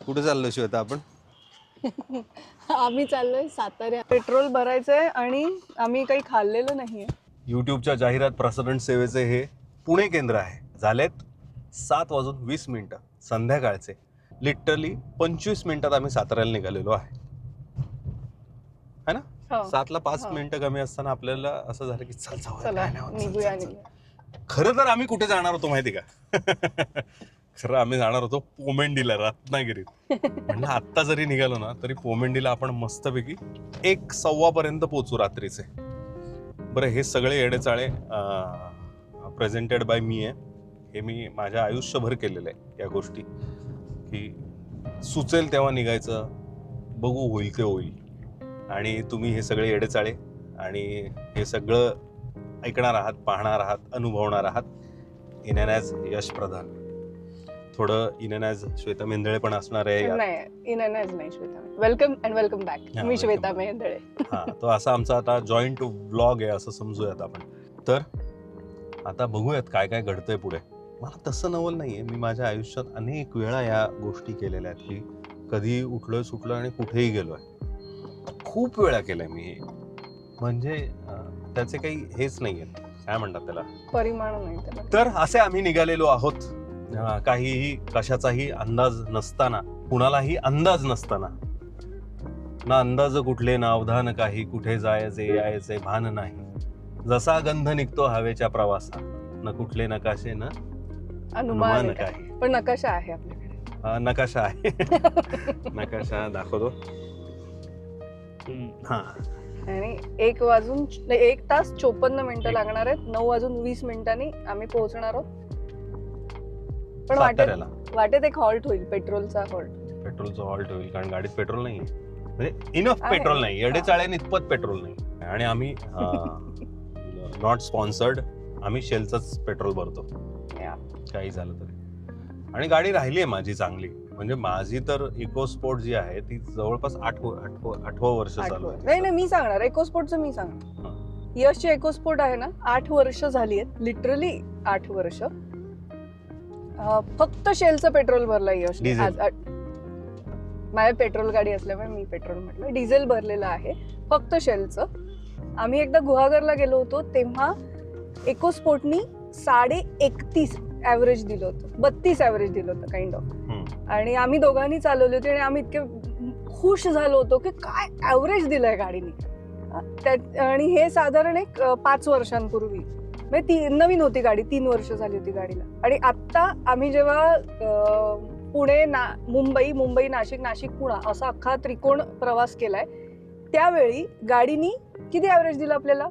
कुठे चाललो श्वेता आपण? आम्ही चाललोय साताऱ्या. पेट्रोल भरायचंय आणि आम्ही काही खाल्लेलं नाहीये. यूट्यूबच्या जाहिरात प्रसारण सेवेचे हे पुणे केंद्र आहे. झालेत 7:20 संध्याकाळचे. लिटरली 25 मिनिटात आम्ही साताऱ्याला निघालेलो आहे है ना. हो. 7ला 5 हो. मिनिटं कमी असताना आपल्याला असं झालं की चल जाऊया, चला काय नाही होत, चल, निघूया चल, चल. निघूया. खरं तर आम्ही कुठे जाणार होतो माहिती का? खरं आम्ही जाणार होतो पोमेंडीला, रत्नागिरीत. म्हणलं आत्ता जरी निघालो ना तरी पोमेंडीला आपण मस्तपैकी 1:15 पर्यंत पोहोचू रात्रीचे. बरं, हे सगळे येडेचाळे प्रेझेंटेड बाय मी आहे. हे मी माझ्या आयुष्यभर केलेलं आहे या गोष्टी, की सुचेल तेव्हा निघायचं, बघू होईल ते होईल. आणि तुम्ही हे सगळे येडेचाळे आणि हे सगळं ऐकणार आहात, पाहणार आहात, अनुभवणार आहात. इन एन ॲज यश प्रधान, थोडं in an as Shweta Mendale पण असणार आहे यात. नाही इन एन ॲज नाही Shweta. Welcome and welcome back. हा, मी श्वेता welcome. मेंदळे. हा, तो असा आमचा आता जॉईंट व्लॉग आहे असं समजूयात आपण. तर आता बघूयात काय काय घडतंय पुढे. मला तसं नवल नाहीये, मी माझ्या आयुष्यात अनेक वेळा या गोष्टी केलेल्या आहेत की कधी उठलोय सुटलोय आणि कुठेही गेलोय. खूप वेळा केलंय मी हे. म्हणजे त्याचे काही हेच नाहीये, काय म्हणतात त्याला, परिमाण नाही त्याला. तर असे आम्ही निघालेलो आहोत. काहीही कशाचाही अंदाज नसताना, कुणालाही अंदाज नसताना, ना अंदाज कुठले ना अवधान काही, कुठे जायचे यायचे भान नाही. जसा गंध निघतो हवेच्या प्रवासा, न कुठले नकाशे न अनुमान अनुमान आहे. काही. पण नकाशा आहे आपल्याकडे. नकाशा आहे. नकाशा दाखवतो. हा, आणि 1 तास 54 मिनिटं लागणार आहेत. 9:20 आम्ही पोहोचणार आहोत. पण साताऱ्याला वाटेत एक हॉल्ट होईल, पेट्रोलचा हॉल्ट. पेट्रोलचं हॉल्ट होईल कारण गाडीत पेट्रोल नाही, म्हणजे इनफ आहे. पेट्रोल नाही, येडेचाळ्याने इतपत पेट्रोल नाही. आणि आम्ही नॉट स्पॉन्सर्ड, आम्ही शेलचंच पेट्रोल भरतो Yeah. काही झालं तरी. आणि गाडी राहिली आहे माझी चांगली. म्हणजे माझी तर इकोस्पोर्ट जी आहे ती जवळपास 8वं वर्ष चालू नाही आहे. मी सांगणार इकोस्पोर्टचं. मी सांगणार यशची इकोस्पोर्ट आहे ना, 8 वर्ष झाली आहेत, लिटरली 8 वर्ष. फक्त शेलचं पेट्रोल भरलं यश. डिझेल. माझ्या पेट्रोल गाडी असल्यामुळे मी पेट्रोल म्हटलं. डिझेल भरलेलं आहे फक्त शेलचं. आम्ही एकदा गुहागरला गेलो होतो तेव्हा इकोस्पोर्टनी 31.5 ॲव्हरेज दिलं होतं, 32 ॲव्हरेज दिलं होतं काइंड ऑफ. आणि आम्ही दोघांनी चालवली होती आणि आम्ही इतके खुश झालो होतो की काय ॲव्हरेज दिलंय गाडीने. आणि हे साधारण एक 5 वर्षांपूर्वी, म्हणजे ती नवीन होती गाडी, 3 वर्ष झाली होती गाडीला. आणि आत्ता आम्ही जेव्हा पुणे मुंबई नाशिक, नाशिक पुणा असा अख्खा त्रिकोण प्रवास केलाय, त्यावेळी गाडीनी किती ॲव्हरेज दिलं आपल्याला?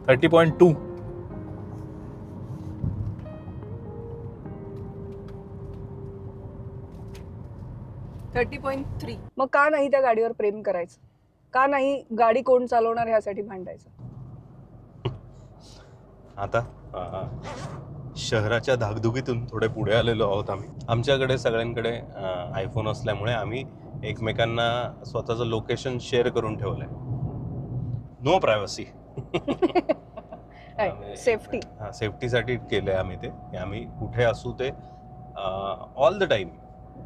30.2. मग का नाही त्या गाडीवर प्रेम करायचं? का नाही गाडी कोण चालवणार ह्यासाठी भांडायचं? आता शहराच्या धाकधुकीतून थोडे पुढे आलेलो आहोत आम्ही. आमच्याकडे सगळ्यांकडे आयफोन असल्यामुळे आम्ही एकमेकांना स्वतःचं लोकेशन शेअर करून ठेवलंय. No privacy. सेफ्टी. सेफ्टीसाठी केलंय आम्ही ते, की आम्ही कुठे असू ते ऑल द टाइम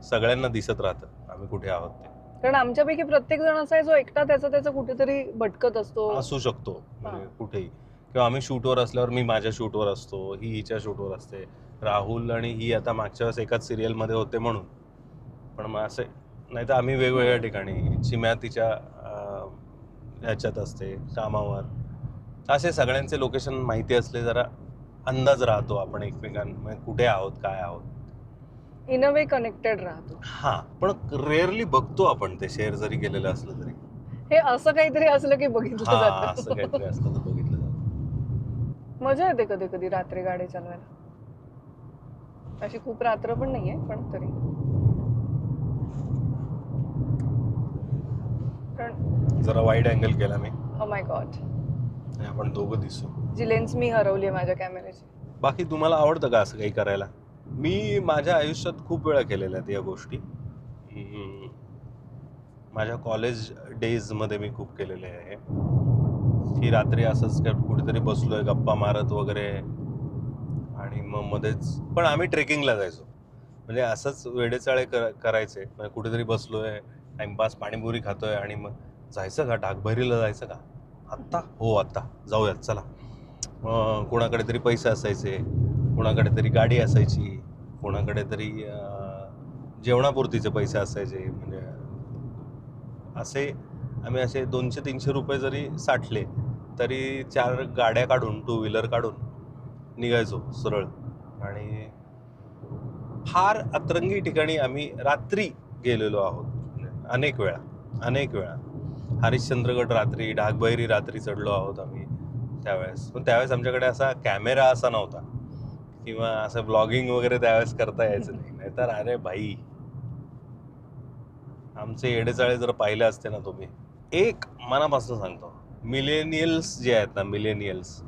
सगळ्यांना दिसत राहतं आम्ही कुठे आहोत ते. कारण आमच्यापैकी प्रत्येक जण असा आहे जो एकटा त्याचा कुठेतरी भटकत असतो. असू शकतो म्हणजे कुठेही. किंवा आम्ही शूटवर असल्यावर मी माझ्या शूटवर असतो, ही हिच्या शूटवर असते. राहुल आणि ही आता मागच्या वेळेस एकाच सिरियलमध्ये होते म्हणून. पण मग असे नाही तर आम्ही वेगवेगळ्या ठिकाणी, चिम्या तिच्या ह्याच्यात असते कामावर. असे सगळ्यांचे लोकेशन माहिती असले जरा अंदाज राहतो आपण एकमेकांना कुठे आहोत, काय आहोत. इन अ वे कनेक्टेड राहतो. हा, पण रेअरली बघतो आपण ते, शेअर जरी केलेलं असलं तरी. हे असं काहीतरी असलं की बघितलं हा, जातं. असं काहीतरी असलं तर बघितलं जातं. मजा येते कधी कधी रात्री गाडी चालवायला. अशी खूप रात्र पण नाहीये, पण तरी. जरा वाईड अँगल केला मी. ओ माय गॉड, आणि आपण दोघं दिसू. जी लेन्स मी हरवली आहे माझ्या कॅमेऱ्याची. बाकी तुम्हाला आवडतं का असं काही करायला? मी माझ्या आयुष्यात खूप वेळा केलेल्या आहेत या गोष्टी. माझ्या कॉलेज डेजमध्ये मी खूप केलेले आहे की रात्री असंच कुठेतरी बसलोय गप्पा मारत वगैरे, आणि मग मध्येच. पण आम्ही ट्रेकिंगला जायचो. म्हणजे असंच वेडेचाळे करायचे. म्हणजे कुठेतरी बसलोय, टाइमपास, पाणीपुरी खातोय आणि मग जायचं का डाकबहिरीला जायचं का आत्ता, हो आत्ता जाऊयात चला. कोणाकडे तरी पैसे असायचे, कोणाकडे तरी गाडी असायची, कोणाकडे तरी जेवणापुरतीचे पैसे असायचे. म्हणजे असे आम्ही असे 200-300 रुपये जरी साठले तरी 4 गाड्या काढून, 2 व्हीलर काढून निघायचो सरळ. आणि फार अतरंगी ठिकाणी आम्ही रात्री गेलेलो आहोत अनेक वेळा. हरिश्चंद्रगड रात्री, डाकबहिरी रात्री चढलो आहोत आम्ही त्यावेळेस. पण त्यावेळेस आमच्याकडे असा कॅमेरा असा नव्हता किंवा असं ब्लॉगिंग वगैरे त्यावेळेस करता यायचं नाही. नाहीतर अरे भाई, आमचे येडेचाळे जर पाहिले असते ना तुम्ही, एक मनापासून सांगतो, मिलेनियल्स जे आहेत ना, मिलेनियल्स,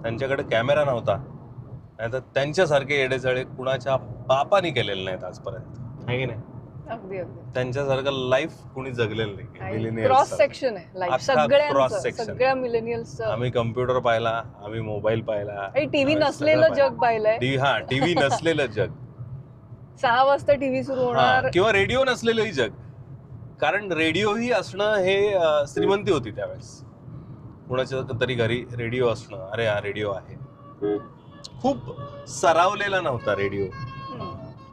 त्यांच्याकडे कॅमेरा नव्हता, नाहीतर त्यांच्यासारखे येडेचाळे कुणाच्या बापानी केलेले नाहीत आजपर्यंत, आहे की नाही? अगदी अगदी त्यांच्यासारखं लाईफ कुणी जगलेलं नाही. मिलेनियल्स क्रॉस सेक्शन आहे लाईफ अख्खा cross सगळ्यांचं, section. सगळ्या मिलेनियल्स. आम्ही कम्प्युटर पाहिला, आम्ही मोबाईल पाहिला, टीव्ही आम्ही नसलेलं सगळं जग पाहिलंय. टीव्ही नसलेलं जग, 6 वाजता टीव्ही सुरू होणार. किंवा रेडिओ नसलेलंही जग. कारण रेडिओ ही असणं हे श्रीमंती होती त्यावेळेस. कुणाच्या तरी घरी रेडिओ असणं, अरे हा रेडिओ आहे. खूप सरावलेला नव्हता रेडिओ.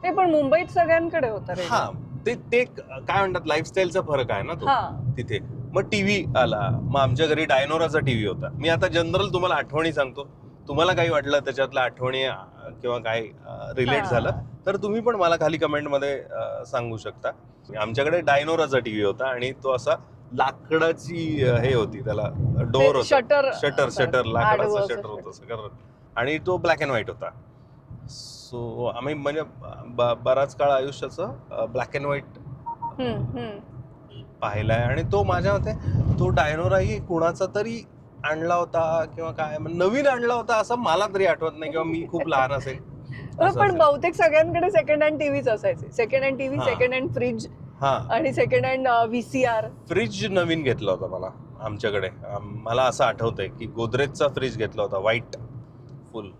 ते पण मुंबईत सगळ्यांकडे होता रे. हा, ते काय म्हणतात, लाईफस्टाईलचा फरक आहे ना तो तिथे. मग टीव्ही आला, मग आमच्या घरी डायनोराचा टीव्ही होता. मी आता जनरल तुम्हाला आठवणी सांगतो, तुम्हाला काही वाटलं त्याच्यातल्या आठवणी किंवा काही रिलेट झालं तर तुम्ही पण मला खाली कमेंटमध्ये सांगू शकता. आमच्याकडे डायनोराचा टीव्ही होता आणि तो असा लाकडाची हे होती, त्याला डोर होता, शटर लाकडाचं शटर होतं आणि तो ब्लॅक अँड व्हाईट होता. सो आम्ही म्हणजे बराच काळ आयुष्याचं ब्लॅक अँड व्हाईट पाहिलाय. आणि तो माझ्या मते तो डायनोराही कुणाचा तरी आणला होता किंवा काय नवीन आणला होता असं मला तरी आठवत नाही, किंवा मी खूप लहान असेल. पण बहुतेक सगळ्यांकडे सेकंड हँड टीव्हीच असायचे. Second hand TV, second hand fridge आणि सेकंड हँड VCR. फ्रीज नवीन घेतला होता मला आमच्याकडे. मला असं आठवतंय की गोदरेजचा फ्रीज घेतला होता, व्हाईट फुल.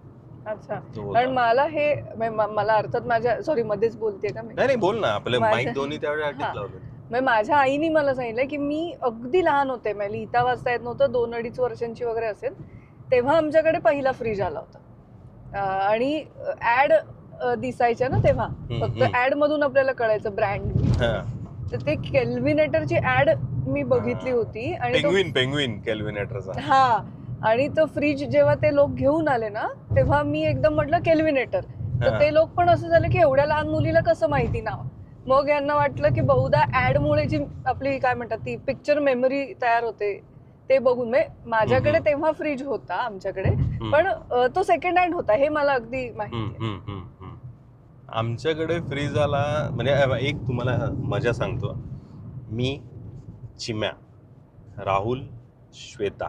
अच्छा. कारण मला अर्थात माझ्या, सॉरी मध्येच बोलते का मी? नाही बोल ना, आपले माईक दोन्ही त्यावेळेस लावले. माझ्या आईने मला सांगितलं की मी अगदी लहान होते, मला लिहिता वाचता येत नव्हतं, 2-2.5 वर्षांची वगैरे असेल, तेव्हा आमच्याकडे पहिला फ्रीज आला होता. आणि ऍड दिसायच्या ना तेव्हा, फक्त ऍड मधून आपल्याला कळायचं ब्रँड. तर ते केल्व्हिनेटरची ऍड मी बघितली होती. आणि पेंग्विन केल्व्हिनेटरचा. हा, आणि तो फ्रीज जेव्हा ते लोक घेऊन आले ना, तेव्हा मी एकदम म्हटलं केल्व्हिनेटर. तर ते लोक पण असं झालं की एवढ्या लहान मुलीला कसं माहिती नाव. मग यांना वाटलं की बहुधा ऍड मुळे जी आपली काय म्हणतात ती पिक्चर मेमरी तयार होते ते बघून. माझ्याकडे तेव्हा फ्रीज होता आमच्याकडे, पण तो सेकंड हँड होता, हे मला अगदी माहिती. आमच्याकडे फ्रीज आला म्हणजे एक तुम्हाला मजा सांगतो. मी, चिम्या, राहुल, श्वेता,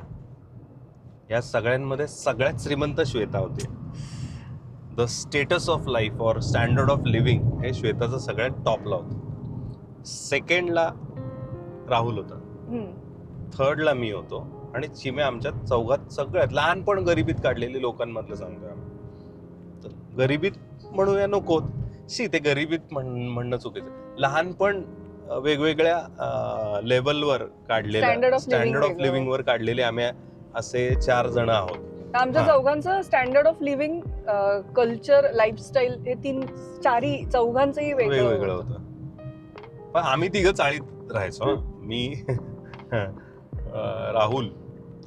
या सगळ्यांमध्ये सगळ्यात श्रीमंत श्वेता होती. द स्टेटस ऑफ लाईफ और स्टँडर्ड ऑफ लिव्हिंग हे श्वेताचं सगळ्यात टॉपला होतं. सेकंडला राहुल होता, थर्डला मी होतो आणि चिम्या आमच्या चौघात सगळ्यात लहानपण गरिबीत काढलेली लोकांमधलं सांगतोय आम्ही. तर गरिबीत म्हणूया नको, ते गरिबीत म्हणणं चुकीचं. लहानपण वेगवेगळ्या लेवलवर काढलेलं, स्टँडर्ड ऑफ लिव्हिंग वर काढलेले आम्ही असे 4 जण आहोत. आमच्या चौघांचं standard of living, culture, lifestyle हे चौघांचंही वेगवेगळं होतं. पण आम्ही तिघं चाळीत राहायचो. मी,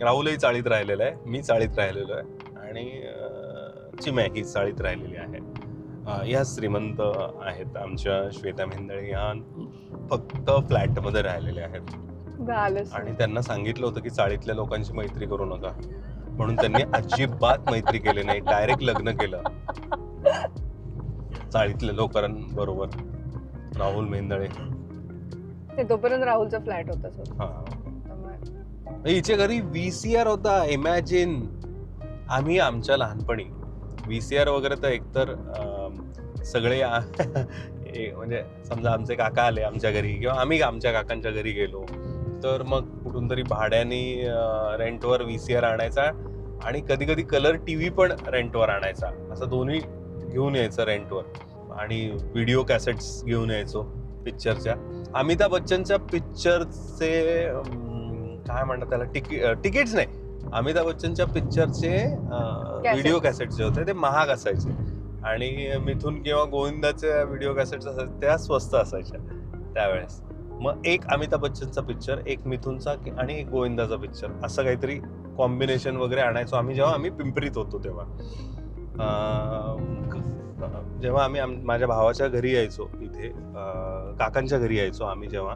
राहुलही चाळीत राहिलेला आहे, मी चाळीत राहिलेलो आहे आणि चिम्या ही चाळीत राहिलेली आहे. या श्रीमंत आहेत. आमच्या श्वेता मेंदळे ह्या फक्त फ्लॅट मध्ये राहिलेले आहेत. आणि त्यांना सांगितलं होतं की चाळीतल्या लोकांची मैत्री करू नका, म्हणून त्यांनी अजिबात मैत्री केली नाही, डायरेक्ट लग्न केलं चाळीतल्या लोकांबरोबर. राहुल मेंदळे, तोपर्यंत राहुलचा फ्लॅट होता. हिच्या घरी VCR होता. इमॅजिन, आम्ही आमच्या लहानपणी VCR वगैरे तर एकतर सगळे म्हणजे समजा आमचे काका आले आमच्या घरी किंवा आम्ही आमच्या काकांच्या घरी गेलो तर मग कुठून तरी भाड्याने रेंटवर VCR आणायचा आणि कधी कधी कलर TV पण रेंटवर आणायचा. असं दोन्ही घेऊन यायचं रेंटवर. आणि व्हिडिओ कॅसेट्स घेऊन यायचो पिक्चरच्या. अमिताभ बच्चनच्या पिक्चरचे काय म्हणतात त्याला, तिकीट्स नाही, अमिताभ बच्चनच्या पिक्चरचे व्हिडिओ कॅसेट जे होते ते महाग असायचे आणि मिथून किंवा गोविंदाच्या व्हिडिओ कॅसेट्स असायच्या त्या स्वस्त असायच्या त्यावेळेस. मग एक अमिताभ बच्चनचा पिक्चर, एक मिथुनचा आणि एक गोविंदाचा पिक्चर, असं काहीतरी कॉम्बिनेशन वगैरे आणायचो आम्ही जेव्हा आम्ही पिंपरीत होतो तेव्हा. जेव्हा आम्ही माझ्या भावाच्या घरी यायचो इथे, काकांच्या घरी यायचो आम्ही जेव्हा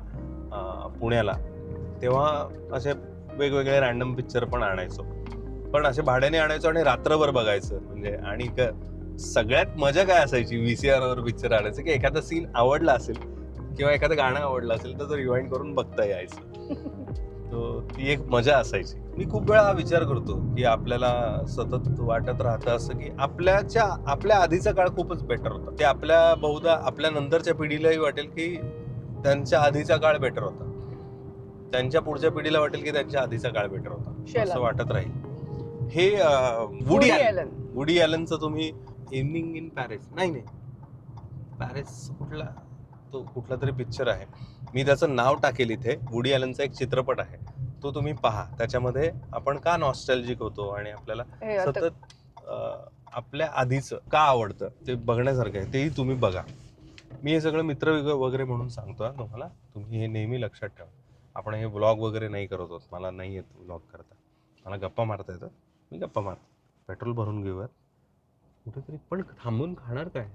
पुण्याला, तेव्हा असे वेगवेगळे रॅन्डम पिक्चर पण आणायचो, पण असे भाड्याने आणायचो आणि रात्रभर बघायचं. म्हणजे आणि सगळ्यात मजा काय असायची VCR वर पिक्चर आणायचं की एखादा सीन आवडला असेल किंवा एखादं गाणं आवडलं असेल तर रिवाइंड करून बघता यायचं. तो ती एक मजा असायची. मी खूप वेळा हा विचार करतो की आपल्याला सतत वाटत राहतं असं की आपल्या आधीचा काळ खूपच बेटर होता. ते आपल्या बहुधा आपल्या नंतरच्या पिढीलाही वाटेल की त्यांच्या आधीचा काळ बेटर होता, त्यांच्या पुढच्या पिढीला वाटेल की त्यांच्या आधीचा काळ बेटर होता, असं वाटत राहील. हे वुडी ॲलनचं तुम्ही इव्हनिंग इन पॅरिस, नाही पॅरिस कुठला तरी पिक्चर आहे, मी त्याचं नाव टाकेल इथे. वुडी ॲलनचा एक चित्रपट आहे, तो तुम्ही पहा. त्याच्यामध्ये आपण का नॉस्टॅल्जिक होतो आणि आपल्याला सतत आपल्या आधीचं का आवडतं ते बघण्यासारखं आहे, तेही तुम्ही बघा. मी हे सगळं मित्र वगैरे म्हणून सांगतो तुम्हाला, तुम्ही हे नेहमी लक्षात ठेवा. आपण हे व्लॉग वगैरे नाही करत आहोत, मला नाही येत व्लॉग करता, मला गप्पा मारता येतं, मी गप्पा मारतो. पेट्रोल भरून घेऊयात कुठेतरी, पण थांबून खाणार काय?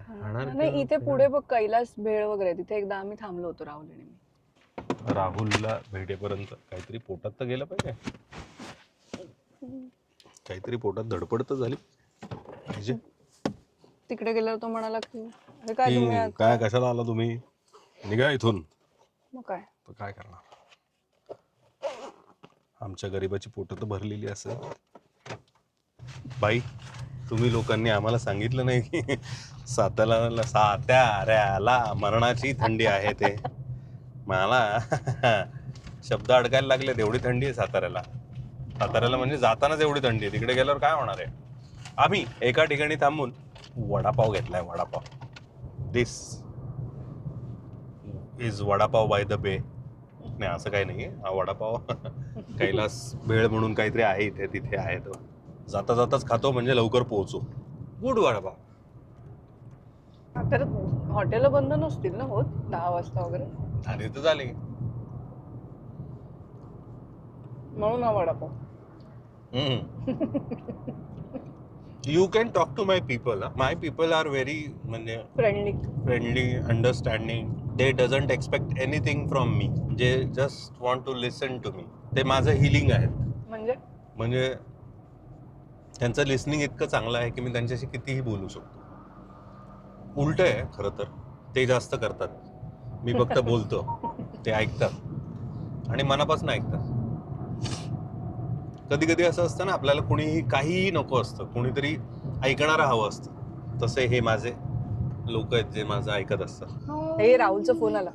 नाही, इथे पुढे बघ कैलास भेळ वगैरे, तिथे एकदा आम्ही थांबलो होतो राहुल आणि मी. राहुलला भेटेपर्यंत काहीतरी पोटात तर गेलं पाहिजे, काहीतरी पोटात धडपड तर झाली पाहिजे. तिकडे गेल्यावर तो म्हणाला की काय कशाला आला तुम्ही, निघा इथून. मग काय तर काय करणार, आमच्या गरिबाची पोटं तर भरलेली असेल. बाई, तुम्ही लोकांनी आम्हाला सांगितलं नाही की साताऱ्याला मरणाची थंडी आहे. ते मला शब्द अडकायला लागले, एवढी थंडी आहे साताऱ्याला म्हणजे जातानाच एवढी थंडी आहे, तिकडे गेल्यावर काय होणार आहे. आम्ही एका ठिकाणी थांबून वडापाव घेतलाय, वडापाव. दिस इज वडापाव बाय द बे. नाही असं काही नाही, हा वडापाव कैलास भेळ म्हणून काहीतरी आहे इथे, तिथे आहे. तो जाता जाताच खातो म्हणजे लवकर पोहोचू. गुड वडापाव. तर हॉटेल बंद नसतील ना होत 10 वाजता वगैरे? झाली तर झाली, म्हणून हा vada pav. You can talk to my people. My people are very म्हणजे friendly, understanding. They doesn't expect anything from me. They just want to listen to me. ते माझं हिलिंग आहे. म्हणजे त्यांचं लिसनिंग इतकं चांगलं आहे की मी त्यांच्याशी कितीही बोलू शकतो. उलट आहे खरं तर, ते जास्त करतात, मी फक्त बोलतो, ते ऐकतात आणि मनापासून ऐकतात. कधी कधी असं असतं ना, आपल्याला कुणीही काहीही नको असतं, कुणीतरी ऐकणारं हवं असतं. तसे हे माझे लोक आहेत जे माझं ऐकत असतात. हे राहुलचा फोन आला.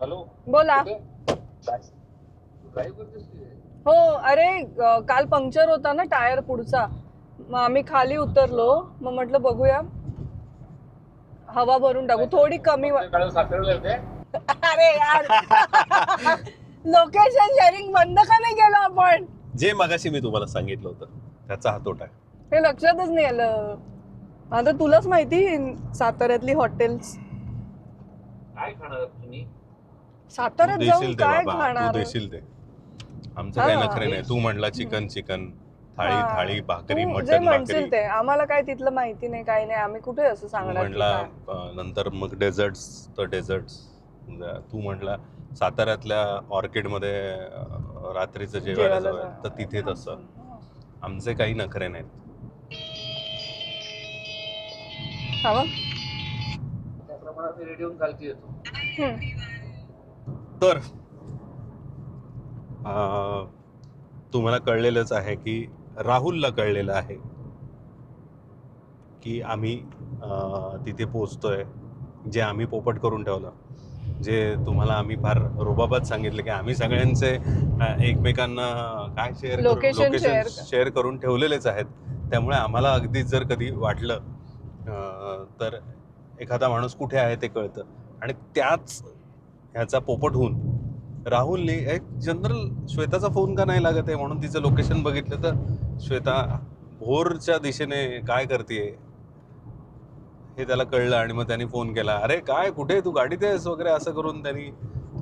हॅलो, बोला. हो, अरे काल पंक्चर होता ना टायर पुढचा, मग आम्ही खाली उतरलो, मग म्हटलं बघूया हवा भरून टाकू थोडी कमी. अरे यार, लोकेशन शेअरिंग बंद का नाही केलं आपण? जे मगाशी मी तुम्हाला सांगितलं होतं त्याचा हा तोटा आहे. हे लक्षातच नाही आलं. आता तुलाच माहिती साताऱ्यातली हॉटेल्स. काय खाणार तुम्ही साताऱ्यात जाऊन काय खाणार? तू देशील ते, आमचं काही नखरे नाही. तू म्हणला चिकन थाळी भाकरी, मटन भाकरी, ते आम्हाला काय तिथलं माहिती नाही, काही नाही. आम्ही कुठे असं सांगणार. म्हणला नंतर मग डेझर्ट्स. तू म्हणला साताऱ्यातल्या ऑर्किड मध्ये रात्रीचं जेवायला जाऊया, तर तिथे तसं. आमचे काही नखरे नाहीत. त्याप्रमाणे रेडिओ चालती येतो. तर तुम्हाला कळलेलंच आहे की राहुलला कळलेलं आहे की आम्ही तिथे पोचतोय. जे आम्ही पोपट करून ठेवलं, जे तुम्हाला आम्ही फार रुबाबात सांगितलं की आम्ही सगळ्यांचे एकमेकांना काय लोकेशन शेअर करून ठेवलेलेच आहेत. त्यामुळे आम्हाला अगदीच जर कधी वाटलं तर एखादा माणूस कुठे आहे ते कळतं. आणि त्याच ह्याचा पोपट होऊन राहुलने एक जनरल श्वेताचा फोन का नाही लागत आहे म्हणून तिचं लोकेशन बघितलं तर श्वेता भोरच्या दिशेने काय करते हे त्याला कळलं आणि मग त्यांनी फोन केला, अरे काय कुठे तू गाडीत आहेस वगैरे असं करून त्यांनी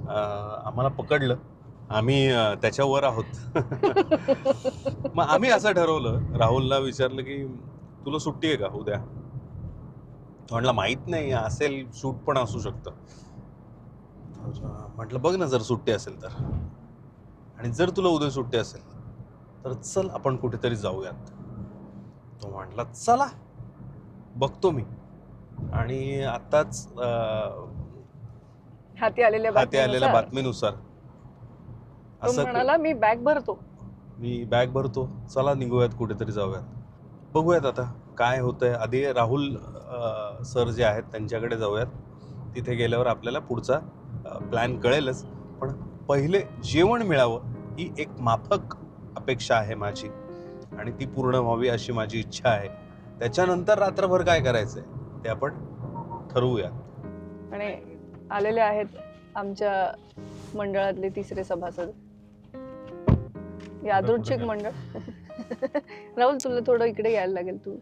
आम्हाला पकडलं. आम्ही त्याच्यावर आहोत. मग आम्ही असं ठरवलं, राहुलला विचारलं की तुला सुट्टी आहे का उद्या? तो म्हटलं माहित नाही, असेल, शूट पण असू शकतं. म्हटलं बघ ना जर सुट्टी असेल तर, आणि जर तुला उद्या सुट्टी असेल तर चल आपण कुठेतरी जाऊयात. तो म्हटला चला बघतो मी. आणि आताच हाती आलेल्या आलेल्या बातमीनुसार बातमीनुसार तो म्हणाला मी बॅग भरतो. मी बॅग भरतो, चला निघूयात कुठेतरी जाऊयात. बघूयात आता काय होतंय. आधी राहुल सर जे आहेत त्यांच्याकडे जाऊयात. तिथे गेल्यावर आपल्याला पुढचा प्लॅन कळेलच. पण पहिले जेवण मिळावं ही एक माफक अपेक्षा आहे माझी, आणि ती पूर्ण व्हावी अशी माझी इच्छा आहे. त्याच्यानंतर रात्रभर काय करायचंय ते आपण ठरवूया. आणि आलेले आहेत आमच्या मंडळातले तिसरे सभासद, यादृच्छिक मंडळ. राहुल तुला थोडं इकडे यायला लागेल, तू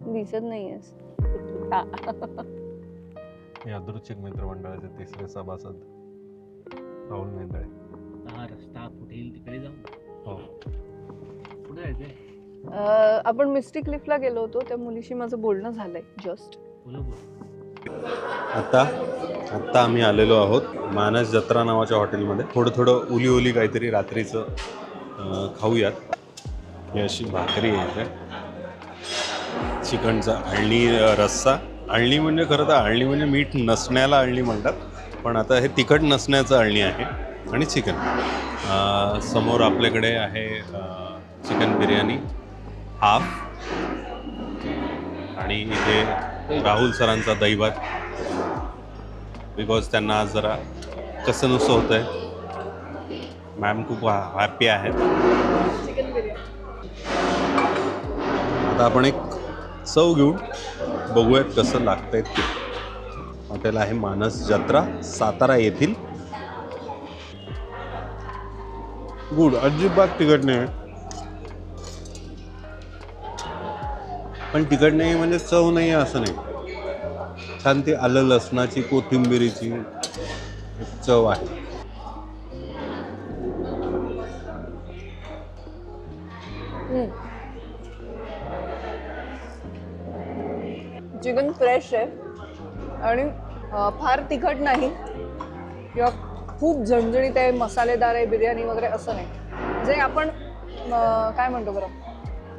दिसत नाहीयेस. यादृच्छिक मित्रमंडळाचे तिसरे सभासद राहुल मेंदळे. हा रस्ता कुठे येईल तिकडे जाऊ. हो. कुठे जायचंय? आपण मिस्टिक लिफ्टला गेलो होतो, त्या मुलीशी माझं बोलणं झालंय जस्ट. आत्ता आम्ही आलेलो आहोत मानस जत्रा नावाच्या हॉटेलमध्ये. थोडं ओली ओली काहीतरी रात्रीचं खाऊयात. ही अशी भाकरी आहे, चिकनचा अळणी रस्सा. अळणी म्हणजे खरं तर अळणी म्हणजे मीठ नसण्याला अळणी म्हणतात, पण आता हे तिखट नसण्याचं अळणी आहे. आणि चिकन समोर आपल्याकडे आहे चिकन बिर्याणी हाफ. आणि इथे राहुल सरांचा दहीभात, बिकॉज त्यांना आज जरा कसं नुसतं होतं आहे. मॅम खूप हॅपी आहेत. चिकन बिर्याणी. आता आपण एक चव घेऊन बघूयात कसं लागतंय ते. हॉटेल आहे मानस जत्रा, सातारा येथील. गुड, अजिबात तिखट नाही. पण तिखट नाही म्हणजे चव नाही असं नाही. छान ती आलं लसणाची कोथिंबिरीची चव आहे. चिकन फ्रेश आहे आणि फार तिखट नाही किंवा खूप झणझणीत आहे, मसालेदार आहे बिर्याणी वगैरे असं नाही. जे आपण काय म्हणतो बरं,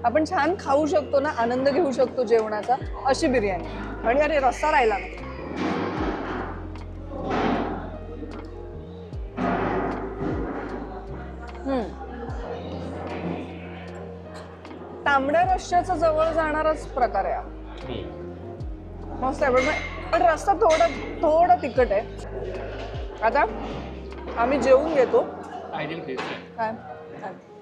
आपण छान खाऊ शकतो ना, आनंद घेऊ शकतो जेवणाचा, अशी बिर्याणी. आणि अरे रस्सा राहिला ना. तांबड्या रश्श्याचा जवळ जाणाराच प्रकार आहे हा. मस्त आहे, पण रस्सा थोडा तिखट आहे. आता आम्ही जेवून घेतो. काय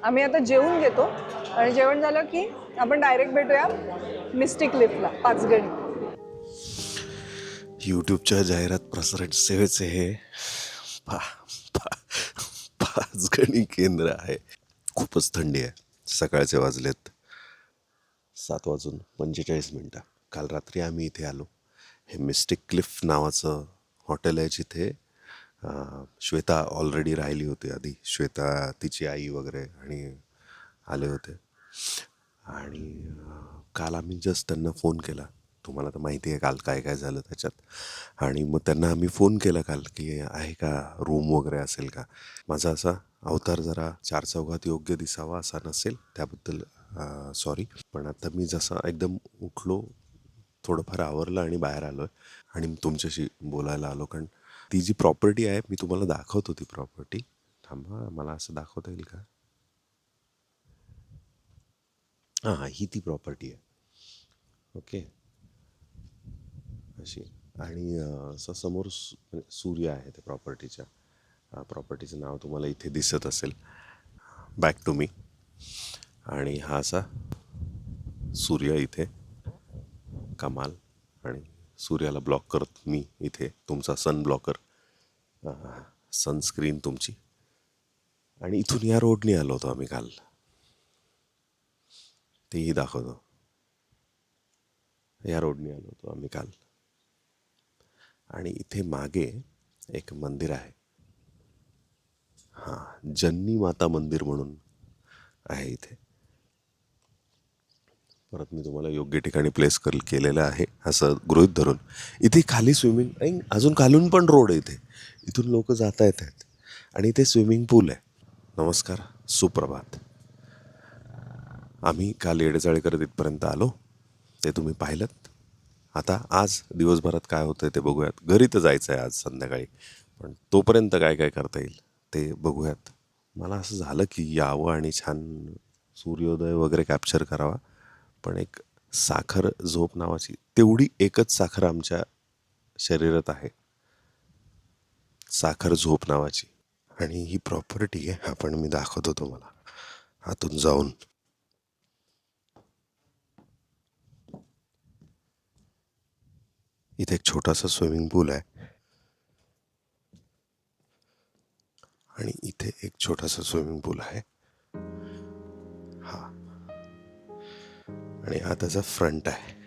आम्ही आता जेवून घेतो आणि जेवण झालं की आपण डायरेक्ट भेटूया मिस्टिक लिफ्टला, पाचगणी. यूट्यूबच्या जाहिरात प्रसारण सेवेचे हे पाचगणी केंद्र आहे. खूपच थंडी आहे. सकाळचे वाजलेत 7:45. काल रात्री आम्ही इथे आलो. हे मिस्टिक क्लिफ नावाचं हॉटेल आहे जिथे श्वेता ऑलरेडी राहिली होती आधी. श्वेता, तिची आई वगैरे आणि आले होते. आणि काल आम्ही जस्ट त्यांना फोन केला. तुम्हाला तर माहिती आहे काल काय काय झालं त्याच्यात. आणि मग त्यांना आम्ही फोन केला काल की आहे का रूम वगैरे असेल का. माझा असा अवतार जरा चार चौघात योग्य दिसावा असा नसेल, त्याबद्दल सॉरी. पण आता मी जसा एकदम उठलो, थोडंफार आवरलं आणि बाहेर आलो आहे आणि तुमच्याशी बोलायला आलो. कारण ती जी प्रॉपर्टी आहे मी तुम्हाला दाखवतो. ती प्रॉपर्टी थांबा, मला असं दाखवता येईल का. हां, ही ती प्रॉपर्टी आहे. ओके, अशी. आणि असं समोर सूर्य आहे त्या प्रॉपर्टीच्या. प्रॉपर्टीचं नाव तुम्हाला इथे दिसत असेल, बॅक टू मी. आणि हा असा सूर्य इथे, कमाल. आणि सूर्याला ब्लॉक करत मी इथे तुमचा सन ब्लॉकर, सनस्क्रीन तुमची. आणि इथून या रोडने आलो होतो आम्ही काल, तेही दाखवतो. या रोडने आलो होतो आम्ही काल. आणि इथे मागे एक मंदिर आहे, हां, जन्नी माता मंदिर म्हणून आहे इथे. परत मी तुम्हाला योग्य ठिकाणी प्लेस केलेलं आहे असं गृहीत धरून. इथे खाली स्विमिंग, अजून खालून पण रोड आहे इथे, इथून लोक जाता येत आहेत. आणि इथे स्विमिंग पूल आहे. नमस्कार, सुप्रभात. आम्ही काल येडेचाळे करत इथपर्यंत आलो, ते तुम्ही पाहिलं. आता आज दिवसभरात काय होतं ते बघूयात. घरी तर जायचं आहे आज संध्याकाळी, पण तोपर्यंत काय काय करता येईल ते बघूयात. मला असं झालं की यावं आणि छान सूर्योदय वगैरे कॅप्चर करावा, पण एक साखर झोप नावाची तेवढी एकच साखर आमच्या शरीरात आहे, साखर झोप नावाची. आणि ही प्रॉपर्टी आहे, आपण मी दाखवतो तुम्हाला आतून जाऊन. इथे एक छोटासा स्विमिंग पूल आहे आणि इथे एक छोटासा स्विमिंग पूल आहे, हा. आणि हा त्याचा फ्रंट आहे.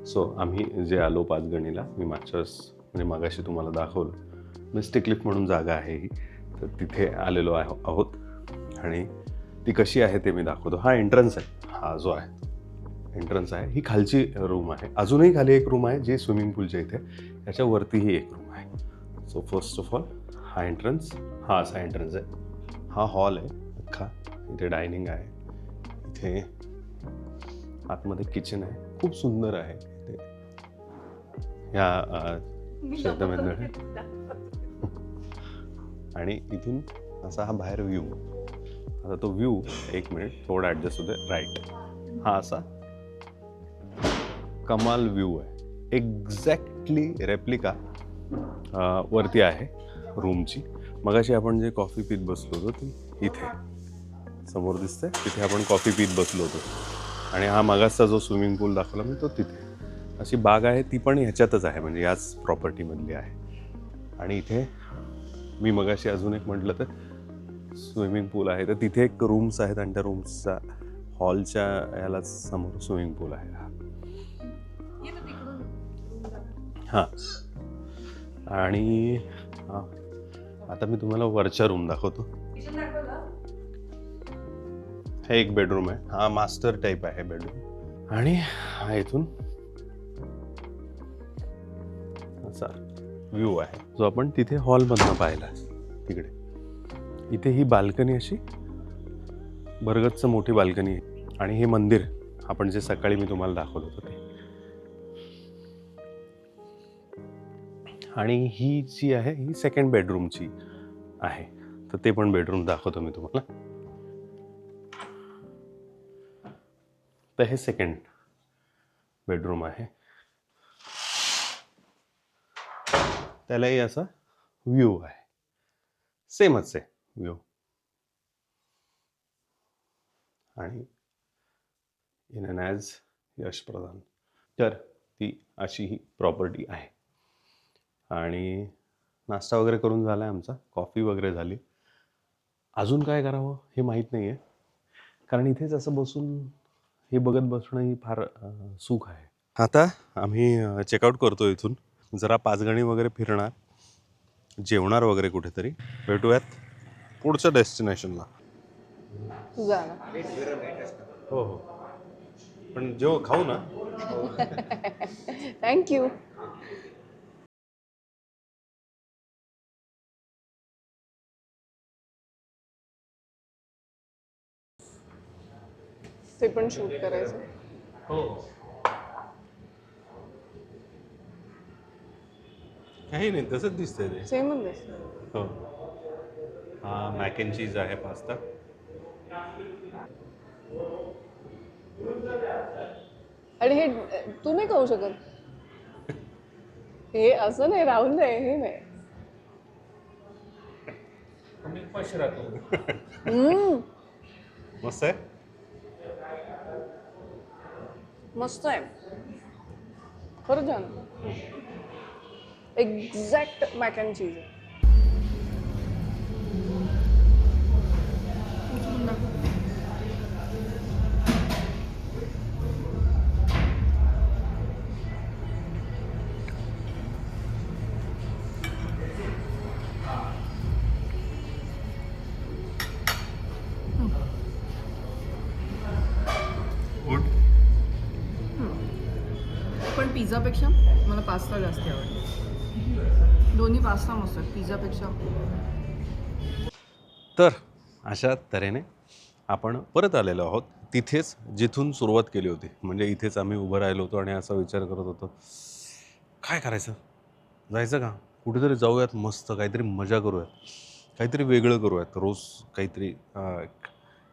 सो आम्ही जे आलो पाचगणीला, मी मागच्या वेळेस म्हणजे मागाशी तुम्हाला दाखवलं, मिस्टिक क्लिफ म्हणून जागा आहे ही, तर तिथे आलेलो आहोत. आणि ती कशी आहे ते मी दाखवतो. हा एंट्रन्स आहे, हा जो आहे एंट्रन्स आहे. ही खालची रूम आहे. अजूनही खाली एक रूम आहे जी स्विमिंग पूलच्या इथे, त्याच्यावरतीही एक रूम आहे. सो फर्स्ट ऑफ ऑल हा एंट्रन्स, हा असा एंट्रन्स आहे. हा हॉल आहे अख्खा. इथे डायनिंग आहे, इथे आतमध्ये किचन आहे, खूप सुंदर आहे. ह्या श्रद्धामेंदळे आणि इथून असा हा बाहेर व्ह्यू. आता तो व्ह्यू एक मिनिट थोडा ॲडजस्ट होते, राईट. हा असा कमाल व्ह्यू आहे, एक्झॅक्टली रेप्लिका वरती आहे रूमची. मगाशी आपण जे कॉफी पीत बसलो होतो ती इथे समोर दिसते, तिथे आपण कॉफी पीत बसलो होतो. आणि हा मगाचा जो स्विमिंग पूल दाखवला मी तो तिथे. अशी बाग आहे, ती पण ह्याच्यातच आहे, म्हणजे याच प्रॉपर्टीमधली आहे. आणि इथे मी मगाशी अजून एक म्हटलं तर स्विमिंग पूल आहे, तर तिथे एक रूम्स आहेत आणि त्या रूम्सच्या हॉलच्या याला समोर स्विमिंग पूल आहे. हां, आणि आता मी तुम्हाला वरच्या रूम दाखवतो. हे एक बेडरूम आहे, हा मास्टर टाईप आहे बेडरूम. आणि हा इथून असा व्ह्यू आहे जो आपण तिथे हॉलमधनं पाहिला तिकडे. इथे ही बाल्कनी अशी भरगच्च मोठी बाल्कनी आहे. आणि हे मंदिर आपण जे सकाळी मी तुम्हाला दाखवलं होतं ते. आणि ही जी आहे ही सेकंड बेडरूमची आहे, तर ते पण बेडरूम दाखवतो मी तुम्हाला. तर हे सेकंड बेडरूम आहे, त्यालाही असा व्ह्यू आहे, सेमच आहे व्ह्यू. आणि इन एन ॲज यश प्रधान. तर ती अशी ही प्रॉपर्टी आहे. आणि नाश्ता वगैरे करून झाला आहे आमचा, कॉफी वगैरे झाली. अजून काय करावं हे माहीत नाही आहे, कारण इथेच असं बसून हे बघत बसणं ही फार सुख आहे. आता आम्ही चेकआउट करतो इथून. जरा पाचगणी वगैरे फिरणार, जेवणार वगैरे कुठेतरी. भेटूयात पुढच्या डेस्टिनेशनला. तुझा हो हो, पण जेव्हा खाऊ ना. थँक्यू. ते पण शूट करायचं. हो. काही नाही, तसंच दिसतंय ते. सेमच दिसतं. हो. हा मॅक अँड चीज आहे पास्ता. आणि हे तू नाही खाऊ शकत. हे असं नाही, राहून दे, हे नाही. मी उपाशी राहतो. मस्त आहे. मस्त आहे, खरं छान. एक्झॅक्ट मॅक अँड चीज आहे. गुड. पण पिझ्झापेक्षा मला पास्ता जास्त आवडतो. दोन्ही पास्ता मस्त आहेत पिझ्झापेक्षा. तर अशा तऱ्हेने आपण परत आलेलो आहोत तिथेच जिथून सुरुवात केली होती. म्हणजे इथेच आम्ही उभं राहिलो होतो आणि असा विचार करत होतो, काय करायचं, जायचं का कुठेतरी, जाऊयात, मस्त काहीतरी मजा करूयात, काहीतरी वेगळं करूयात. रोज काहीतरी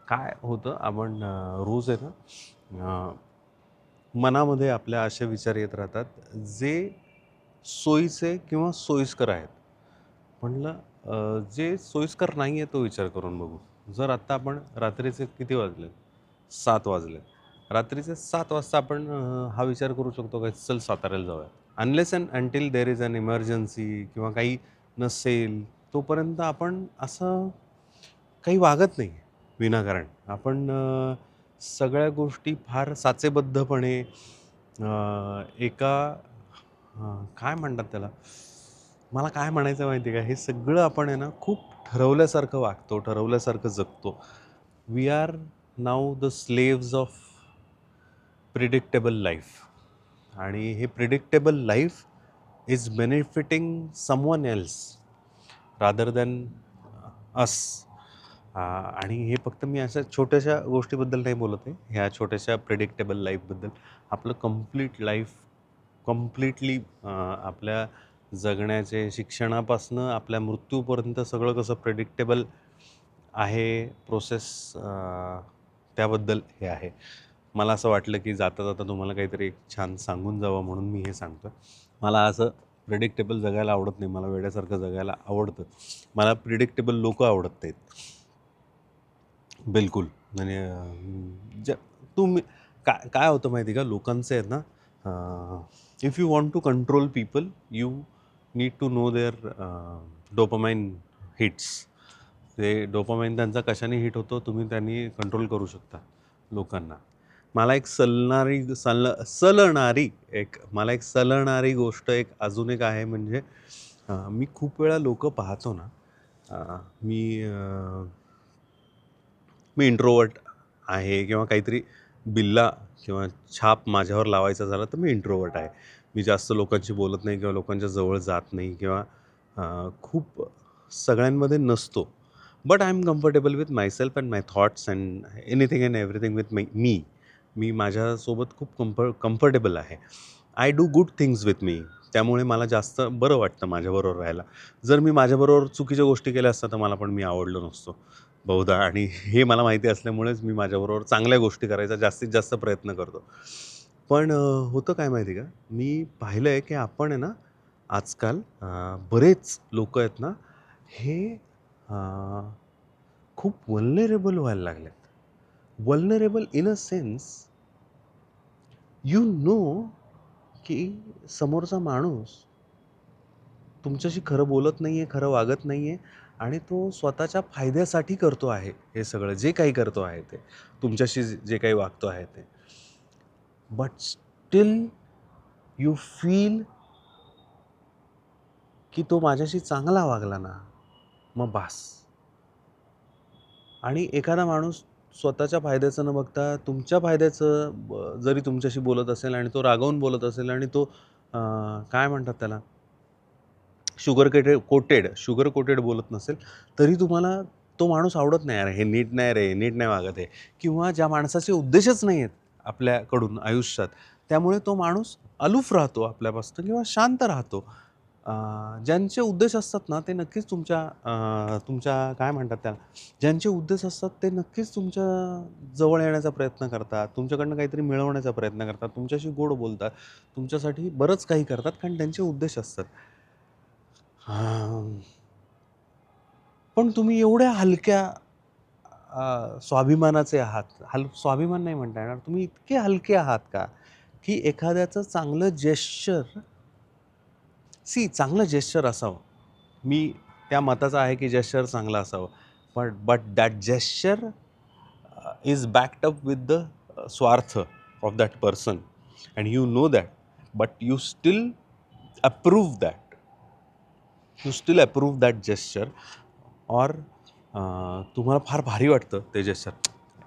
काय होतं, आपण रोज आहे ना मनामध्ये आपल्या असे विचार येत राहतात जे सोयीचे किंवा सोयीस्कर आहेत. म्हणलं जे सोयीस्कर नाही आहे तो विचार करून बघू. जर आत्ता आपण रात्रीचे किती वाजले, 7 वाजले, रात्रीचे 7 वाजता आपण हा विचार करू शकतो का चल साताऱ्याला जाऊया. Unless and until there is an emergency किंवा काही नसेल तोपर्यंत आपण असं काही वागत नाही विनाकारण. आपण सगळ्या गोष्टी फार साचेबद्धपणे एका काय म्हणतात त्याला, मला काय म्हणायचं माहिती आहे का, हे सगळं आपण आहे ना खूप ठरवल्यासारखं वागतो, ठरवल्यासारखं जगतो. We are now the slaves of predictable life. आणि हे predictable life is benefiting someone else rather than us. आणि हे फक्त मी अशा छोट्याशा गोष्टीबद्दल नाही बोलत आहे, ह्या छोट्याशा प्रिडिक्टेबल लाईफबद्दल. आपलं कम्प्लीट लाईफ कम्प्लिटली आपल्या जगण्याचे शिक्षणापासनं आपल्या मृत्यूपर्यंत सगळं कसं प्रेडिक्टेबल आहे प्रोसेस, त्याबद्दल हे आहे. मला असं वाटलं की जाता जाता तुम्हाला काहीतरी एक छान सांगून जावं म्हणून मी हे सांगतो. मला असं प्रेडिक्टेबल जगायला आवडत नाही, मला वेड्यासारखं जगायला आवडतं. मला प्रिडिक्टेबल लोक आवडत नाहीत बिलकुल. म्हणजे तुम्ही काय होतं माहिती का, लोकांचे आहेत ना, if you want to control people you need to know their dopamine hits. ते डोपामाइन त्यांचा कशाने हिट होतो तुम्ही त्यांनी कंट्रोल करू शकता लोकांना. मला एक सलणारी गोष्ट एक अजून एक आहे. म्हणजे मी खूप वेळा लोक पाहतो ना, मी इंट्रोवर्ट आहे किंवा काहीतरी बिल्ला किंवा छाप माझ्यावर लावायचा झाला तर मी इंट्रोवर्ट आहे. मी जास्त लोकांशी बोलत नाही किंवा लोकांच्या जवळ जात नाही किंवा खूप सगळ्यांमध्ये नसतो. But I am comfortable with myself and my thoughts and anything and everything with me माझ्यासोबत खूप कम्फर्टेबल आहे. I do good things with me. त्यामुळे मला जास्त बरं वाटतं माझ्याबरोबर राहायला. जर मी माझ्याबरोबर चुकीच्या गोष्टी केल्या असतात तर मला पण मी आवडलो नसतो बहुधा. आणि हे मला माहिती असल्यामुळेच मी माझ्याबरोबर चांगल्या गोष्टी करायचा जास्तीत जास्त प्रयत्न करतो. पण होतं काय माहिती का, मी पाहिलं आहे की आपण आहे ना आजकाल बरेच लोक आहेत ना हे खूप वल्नरेबल व्हायला लागलेत. Vulnerable in a sense, you know की समोरचा माणूस तुमच्याशी खरं बोलत नाही आहे, खरं वागत नाही आहे आणि तो स्वतःच्या फायद्यासाठी करतो आहे हे सगळं, जे काही करतो आहे ते, तुमच्याशी जे काही वागतो आहे ते. बट स्टील यू फील की तो माझ्याशी चांगला वागला ना मग बास. आणि एखादा माणूस स्वतःच्या फायद्याचं न बघता तुमच्या फायद्याचं जरी तुमच्याशी बोलत असेल आणि तो रागावून बोलत असेल आणि तो काय म्हणतात त्याला, शुगर कोटेड बोलत नसेल तरी तुम्हाला तो माणूस आवडत नाही, अरे हे नीट नाही रे, नीट नाही वागत आहे, किंवा ज्या माणसाचे उद्देशच नाही आहेत आपल्याकडून आयुष्यात, त्यामुळे तो माणूस अलूफ राहतो आपल्यापासून किंवा शांत राहतो. ज्यांचे उद्देश असतात ना ते नक्कीच तुमच्या काय म्हणतात त्याला, ज्यांचे उद्देश असतात ते नक्कीच तुमच्या जवळ येण्याचा प्रयत्न करतात, तुमच्याकडनं काहीतरी मिळवण्याचा प्रयत्न करतात, तुमच्याशी गोड बोलतात, तुमच्यासाठी बरंच काही करतात, कारण त्यांचे उद्देश असतात. हां. पण तुम्ही एवढ्या हलक्या स्वाभिमानाचे आहात, स्वाभिमान नाही म्हणता येणार, तुम्ही इतके हलके आहात का, की एखाद्याचं चांगलं जेस्चर असावं. मी त्या मताचा आहे की जेस्चर चांगलं असावं, but that gesture is backed up with the स्वार्थ of that person and you know that, but you still approve that gesture, और तुम्हाला फार भारी वाटतं ते जेस्चर.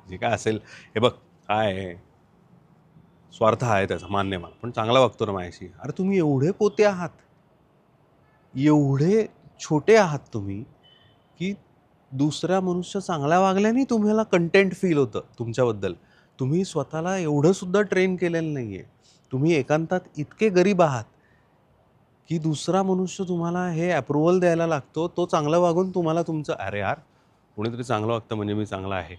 जे काय असेल, हे बघ काय आहे, स्वार्थ आहे त्याचा, मान्य मला, पण चांगला वागतो ना माझ्याशी. अरे तुम्ही एवढे पोते आहात, एवढे छोटे आहात तुम्ही, की दुसऱ्या मनुष्य चांगल्या वागल्याने तुम्हाला कंटेंट फील होतं तुमच्याबद्दल. तुम्ही स्वतःला एवढं सुद्धा ट्रेन केलेलं नाही आहे. तुम्ही एकांतात इतके गरीब आहात की दुसरा मनुष्य तुम्हाला हे अप्रुव्हल द्यायला लागतो, तो चांगलं वागून तुम्हाला तुमचं, अरे यार कोणीतरी चांगलं वागतं म्हणजे मी चांगला आहे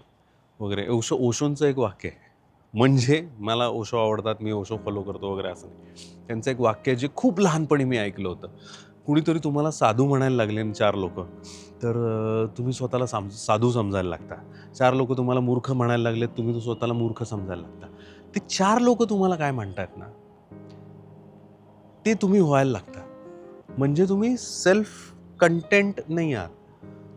वगैरे. ओशोंचं एक वाक्य आहे, म्हणजे मला ओशो आवडतात, मी ओशो फॉलो करतो वगैरे असं नाही. त्यांचं एक वाक्य आहे जे खूप लहानपणी मी ऐकलं होतं. कुणीतरी तुम्हाला साधू म्हणायला लागले आणि 4 लोक, तर तुम्ही स्वतःला साधू समजायला लागता. 4 लोक तुम्हाला मूर्ख म्हणायला लागले, तुम्ही स्वतःला मूर्ख समजायला लागता. ते 4 लोक तुम्हाला काय म्हणतात ना, ते तुम्ही व्हायला लागता. म्हणजे तुम्ही सेल्फ कंटेंट नाही आहात.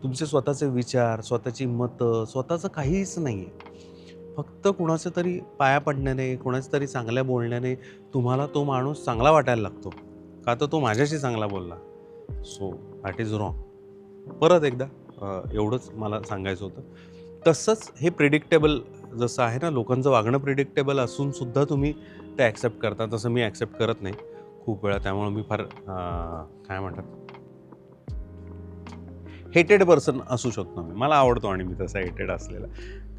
तुमचे स्वतःचे विचार, स्वतःची मतं, स्वतःचं काहीच नाही आहे. फक्त कुणाचं तरी पाया पडण्याने, कुणाच्या तरी चांगल्या बोलण्याने तुम्हाला तो माणूस चांगला वाटायला लागतो, का तर तो माझ्याशी चांगला बोलला. So that is wrong. परत एकदा एवढंच मला सांगायचं होतं. तसंच हे प्रिडिक्टेबल जसं आहे ना, लोकांचं वागणं प्रिडिक्टेबल असून सुद्धा तुम्ही ते ॲक्सेप्ट करता, तसं मी ॲक्सेप्ट करत नाही खूप वेळा. त्यामुळे मी फार काय म्हणतात, हेटेड पर्सन असू शकतो मी. मला आवडतो आणि मी तसा हेटेड असलेला,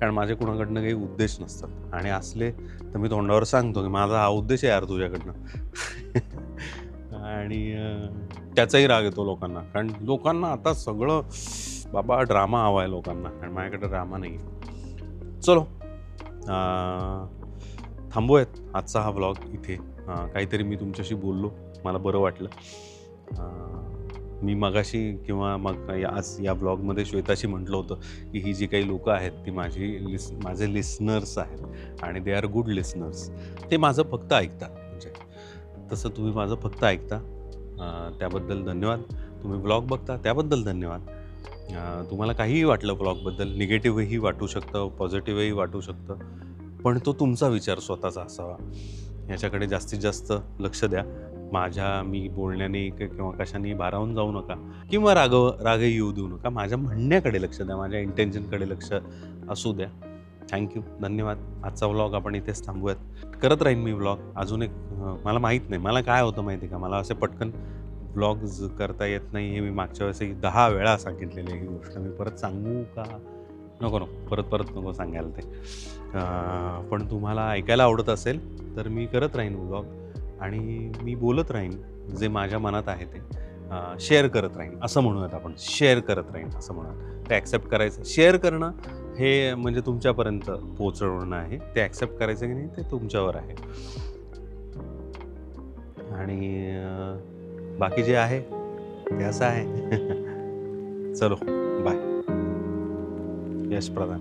कारण माझे कुणाकडनं काही उद्देश नसतात, आणि असले तर मी तोंडावर सांगतो की माझा हा उद्देश आहे यार तुझ्याकडनं. आणि त्याचाही राग येतो लोकांना, कारण लोकांना आता सगळं बाबा ड्रामा हवा आहे लोकांना, आणि माझ्याकडे ड्रामा नाही आहे. चलो थांबूयात आजचा हा व्लॉग इथे. काहीतरी मी तुमच्याशी बोललो, मला बरं वाटलं. मी मगाशी किंवा मग आज या ब्लॉगमध्ये श्वेताशी म्हटलं होतं की ही जी काही लोकं आहेत ती माझे लिसनर्स आहेत, आणि दे आर गुड लिसनर्स. ते माझं फक्त ऐकतात, म्हणजे तसं तुम्ही माझं फक्त ऐकता, त्याबद्दल धन्यवाद. तुम्ही ब्लॉग बघता त्याबद्दल धन्यवाद. तुम्हाला काहीही वाटलं ब्लॉगबद्दल, निगेटिव्हही वाटू शकतं, पॉझिटिव्हही वाटू शकतं, पण तो तुमचा विचार स्वतःचा असावा. याच्याकडे जास्तीत जास्त लक्ष द्या. मी बोलण्याने किंवा कशाने भारावून जाऊ नका, किंवा रागही येऊ देऊ नका. माझ्या म्हणण्याकडे लक्ष द्या, माझ्या इंटेन्शनकडे लक्ष असू द्या. थँक्यू, धन्यवाद. आजचा व्लॉग आपण इथेच थांबूयात. करत राहीन मी व्लॉग अजून एक. मला माहीत नाही मला काय होतं माहिती का, मला असे पटकन व्लॉग्स करता येत नाही. हे मी मागच्या वेळेस 10 वेळा सांगितलेली आहे ही गोष्ट. मी परत सांगू का? नको परत नको सांगायला ते. पण तुम्हाला ऐकायला आवडत असेल तर मी करत राहीन व्लॉग, आणि मी बोलत राहीन जे माझ्या मनात आहे ते. शेअर करत राहीन असं म्हणूयात आपण, शेअर करत राहीन असं म्हणूयात. ते ॲक्सेप्ट करायचं, शेअर करणं हे म्हणजे तुमच्यापर्यंत पोहोचवणं आहे. ते ॲक्सेप्ट करायचं की नाही ते तुमच्यावर आहे. आणि बाकी जे आहे ते असं आहे. चलो बाय. यश प्रधान.